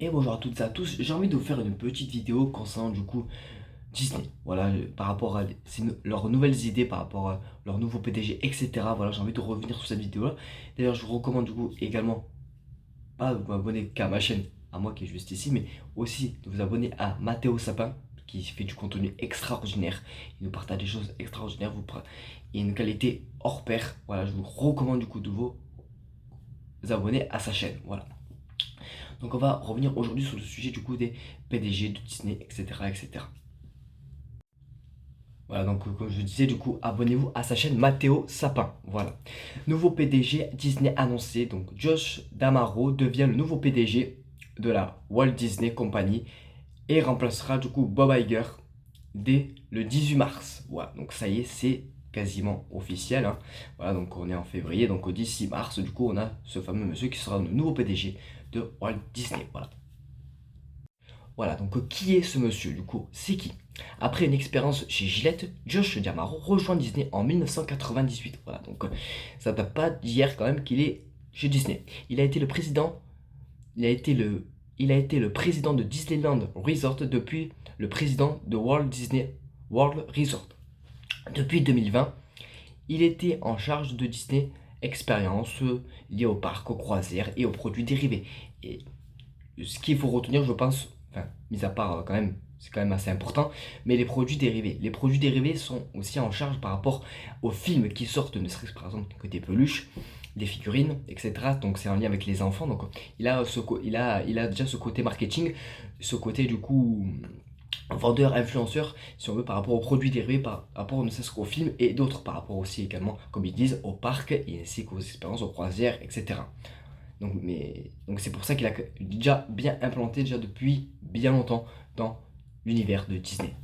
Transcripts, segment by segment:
Et bonjour à toutes et à tous, j'ai envie de vous faire une petite vidéo concernant du coup Disney. Voilà, par rapport à leurs nouvelles idées, par rapport à leur nouveau PDG, etc. Voilà, j'ai envie de revenir sur cette vidéo-là. D'ailleurs, je vous recommande du coup également pas de vous abonner qu'à ma chaîne, à moi qui est juste ici, mais aussi de vous abonner à Mathéo Sapin, qui fait du contenu extraordinaire. Il nous partage des choses extraordinaires, il a une qualité hors pair. Voilà, je vous recommande du coup de vous abonner à sa chaîne. Voilà. Donc on va revenir aujourd'hui sur le sujet du coup des PDG de Disney, etc. etc. Voilà, donc comme je disais, du coup, abonnez-vous à sa chaîne Mathéo Sapin. Voilà. Nouveau PDG Disney annoncé. Donc Josh D'Amaro devient le nouveau PDG de la Walt Disney Company et remplacera du coup Bob Iger dès le 18 mars. Voilà, donc ça y est, c'est quasiment officiel, hein. Voilà, donc on est en février, donc au 6 mars, du coup, on a ce fameux monsieur qui sera le nouveau PDG de Walt Disney. Voilà. Voilà, donc qui est ce monsieur du coup? C'est qui? Après une expérience chez Gillette, Josh D'Amaro rejoint Disney en 1998. Voilà, donc ça date pas d'hier quand même qu'il est chez Disney. Il a été le président, il a été le président de Disneyland Resort depuis le président de Walt Disney World Resort. Depuis 2020, il était en charge de Disney Experience liées au parc, aux croisières et aux produits dérivés. Et ce qu'il faut retenir, je pense, enfin, mis à part quand même, c'est quand même assez important, mais les produits dérivés. Les produits dérivés sont aussi en charge par rapport aux films qui sortent, ne serait-ce que par exemple que des peluches, des figurines, etc. Donc c'est en lien avec les enfants. Donc il a déjà ce côté marketing, ce côté du coup vendeur, influenceur, si on veut, par rapport aux produits dérivés, par rapport ne serait-ce qu'aux films et d'autres, par rapport aussi également, comme ils disent, au parc et ainsi qu'aux expériences, aux croisières, etc. Donc c'est pour ça qu'il a déjà bien implanté déjà depuis bien longtemps dans l'univers de Disney.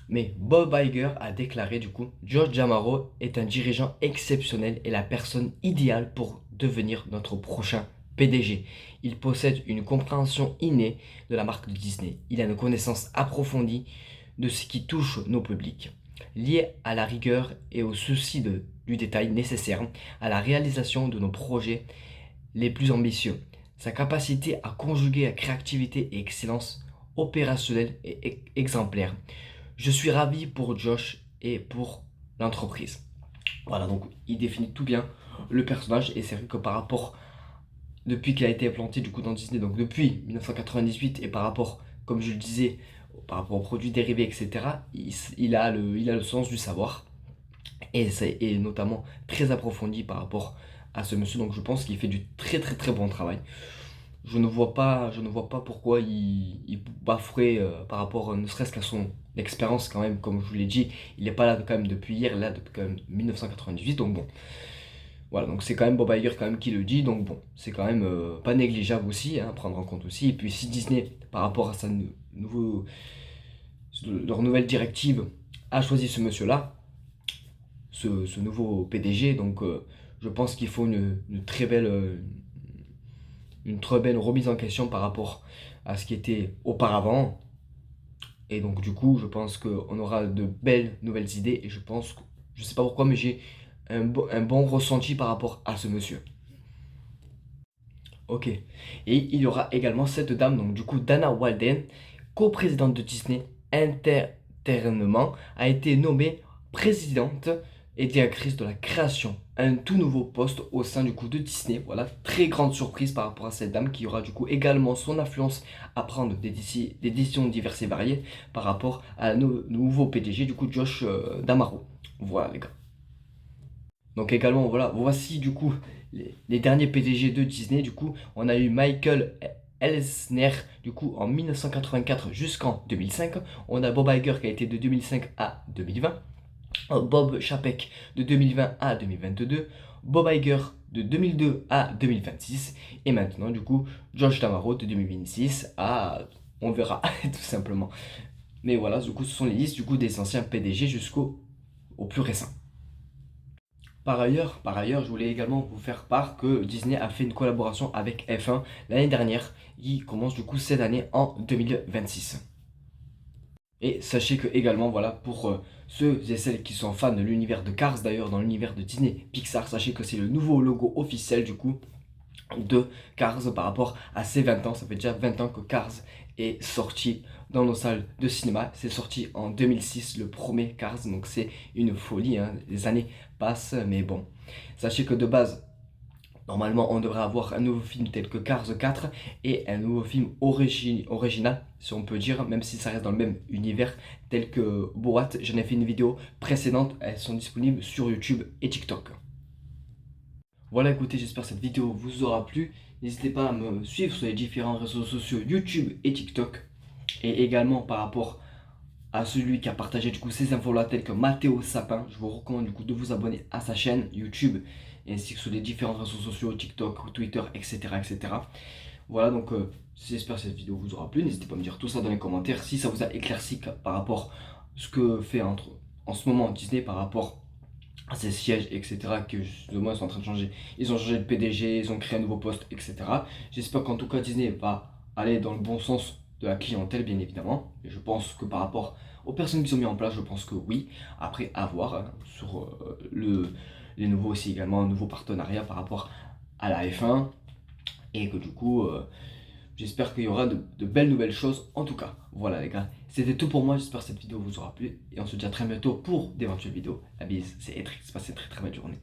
Mais Bob Iger a déclaré du coup, George Jamaro est un dirigeant exceptionnel et la personne idéale pour devenir notre prochain PDG. Il possède une compréhension innée de la marque de Disney. Il a une connaissance approfondie de ce qui touche nos publics, liée à la rigueur et au souci du détail nécessaire à la réalisation de nos projets les plus ambitieux. Sa capacité à conjuguer la créativité et excellence opérationnelle est exemplaire. Je suis ravi pour Josh et pour l'entreprise. Voilà, donc il définit tout bien le personnage et c'est vrai que par rapport, depuis qu'il a été implanté du coup dans Disney, donc depuis 1998 et par rapport, comme je le disais, par rapport aux produits dérivés, etc., il a le sens du savoir et c'est notamment très approfondi par rapport à ce monsieur, donc je pense qu'il fait du très très très bon travail. Je ne vois pas pourquoi il bafouerait par rapport ne serait-ce qu'à son expérience quand même, comme je vous l'ai dit, il n'est pas là quand même depuis hier, là depuis quand même 1998, donc bon, voilà, donc c'est quand même Bob Iger quand même qui le dit, donc bon, c'est quand même pas négligeable aussi, hein, à prendre en compte aussi, et puis si Disney, par rapport à leur nouvelle directive, a choisi ce monsieur-là, ce nouveau PDG, donc je pense qu'il faut une très belle remise en question par rapport à ce qui était auparavant. Et donc du coup, je pense qu'on aura de belles nouvelles idées et je pense que, je sais pas pourquoi, mais j'ai un bon ressenti par rapport à ce monsieur. Ok. Et il y aura également cette dame, donc du coup Dana Walden, coprésidente de Disney, internement, a été nommée présidente et directrice de la création. Un tout nouveau poste au sein du coup de Disney. Voilà, très grande surprise par rapport à cette dame qui aura du coup également son influence à prendre des décisions diverses et variées par rapport à nos nouveau PDG, du coup Josh D'Amaro. Voilà les gars. Donc également, voilà, voici du coup les derniers PDG de Disney. Du coup, on a eu Michael Eisner, du coup, en 1984 jusqu'en 2005. On a Bob Iger qui a été de 2005 à 2020. Bob Chapek de 2020 à 2022. Bob Iger de 2002 à 2026. Et maintenant, du coup, Josh D'Amaro de 2026 à... On verra, tout simplement. Mais voilà, du coup, ce sont les listes du coup, des anciens PDG jusqu'au plus récent. Par ailleurs, je voulais également vous faire part que Disney a fait une collaboration avec F1 l'année dernière, qui commence du coup cette année en 2026. Et sachez que également, voilà, pour ceux et celles qui sont fans de l'univers de Cars, d'ailleurs dans l'univers de Disney Pixar, sachez que c'est le nouveau logo officiel du coup de Cars par rapport à ses 20 ans. Ça fait déjà 20 ans que Cars est sorti dans nos salles de cinéma. C'est sorti en 2006, le premier Cars, donc c'est une folie, hein. Les années passent, mais bon. Sachez que de base, normalement, on devrait avoir un nouveau film tel que Cars 4 et un nouveau film original, si on peut dire, même si ça reste dans le même univers, tel que Borat. J'en ai fait une vidéo précédente, elles sont disponibles sur YouTube et TikTok. Voilà, écoutez, j'espère que cette vidéo vous aura plu. N'hésitez pas à me suivre sur les différents réseaux sociaux YouTube et TikTok. Et également par rapport à celui qui a partagé du coup ces infos-là, telles que Mathéo Sapin, je vous recommande du coup de vous abonner à sa chaîne YouTube, et ainsi que sur les différents réseaux sociaux, TikTok, Twitter, etc. etc. Voilà, donc j'espère que cette vidéo vous aura plu. N'hésitez pas à me dire tout ça dans les commentaires, si ça vous a éclairci par rapport à ce que fait en ce moment Disney par rapport à ces sièges, etc. que justement ils sont en train de changer. Ils ont changé de PDG, ils ont créé un nouveau poste, etc. J'espère qu'en tout cas Disney va aller dans le bon sens de la clientèle, bien évidemment. Et je pense que par rapport aux personnes qui sont mises en place, je pense que oui. Après, à voir, hein, sur les nouveaux aussi également, un nouveau partenariat par rapport à la F1. Et que du coup, j'espère qu'il y aura de belles nouvelles choses en tout cas. Voilà les gars, c'était tout pour moi, j'espère que cette vidéo vous aura plu. Et on se dit à très bientôt pour d'éventuelles vidéos. La bise, c'est Etrix, passez une très très belle journée.